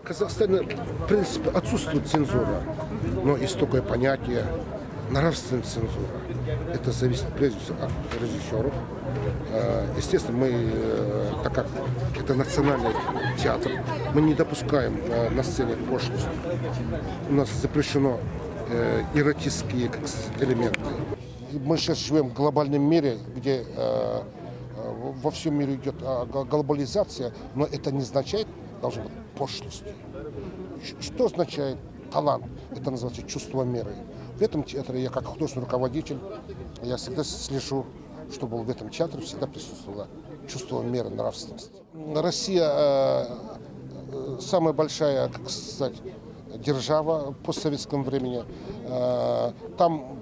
В Казахстане, в принципе, отсутствует цензура, но есть такое понятие нравственная цензура. Это зависит прежде всего от режиссеров. Естественно, мы, так как это национальный театр, мы не допускаем на сцене пошлости. У нас запрещено эротические элементы. Мы сейчас живем в глобальном мире, где во всем мире идет глобализация, но это не означает, должна быть пошлость. Что означает талант? Это называется чувство меры. В этом театре я как художественный руководитель, я всегда слежу, чтобы в этом театре всегда присутствовало чувство меры, нравственности. Россия самая большая, как сказать, держава в постсоветском времени. Там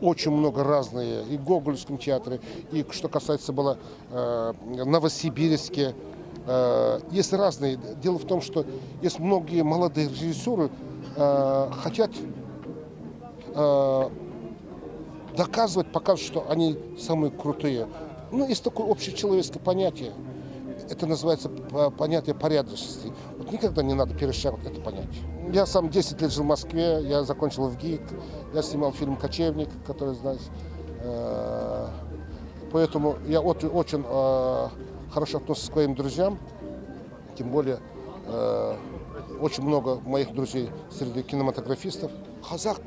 очень много разные, и в Гогольском театре, и что касается было Новосибирске. Есть разные. Дело в том, что есть многие молодые режиссеры хотят доказывать, показывать, что они самые крутые. Ну, есть такое общечеловеческое понятие. Это называется понятие порядочности. Вот никогда не надо перешагивать это понятие. Я сам 10 лет жил в Москве, я закончил в ГИК, я снимал фильм «Кочевник», который, знаете. Поэтому я очень хорошо отношусь к своим друзьям, тем более очень много моих друзей среди кинематографистов. Қазақ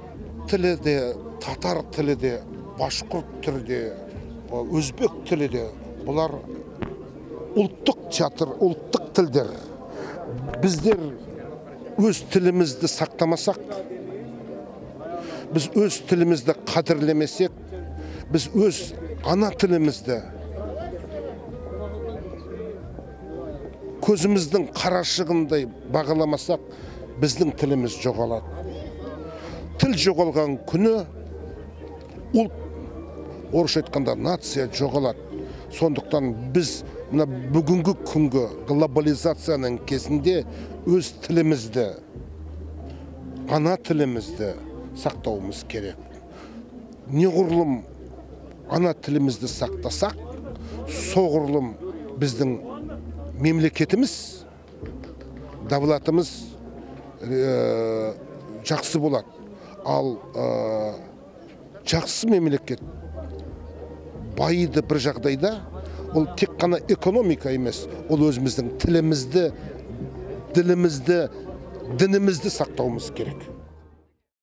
тілі де, татар тілі де, башқұрт тілі де, өзбек тілі де, бұлар ұлттық театр, ұлттық тілдер. Біздер өз тілімізді сақтамасақ, біз өз тілімізді қадірлемесек, біз өз ана тілімізді көзіміздің қарашығындай бағаламасақ, біздің тіліміз жоғалады. Тіл жоғалған күні ұлт, орысша айтқанда нация жоғалады. Сондықтан біз мына бүгінгі күнгі глобализацияның кезінде өз тілімізді, ана тілімізді сақтауымыз керек. Неғұрлым ана тілімізді сақтасақ, соғұрлым біздің мемлекетіміз, давлатымыз жақсы болады. Ал жақсы мемлекет байыды бір жағдайда, ол тек қана экономика емес, ол өзіміздің тілімізді, ділімізді, дінімізді сақтауымыз керек.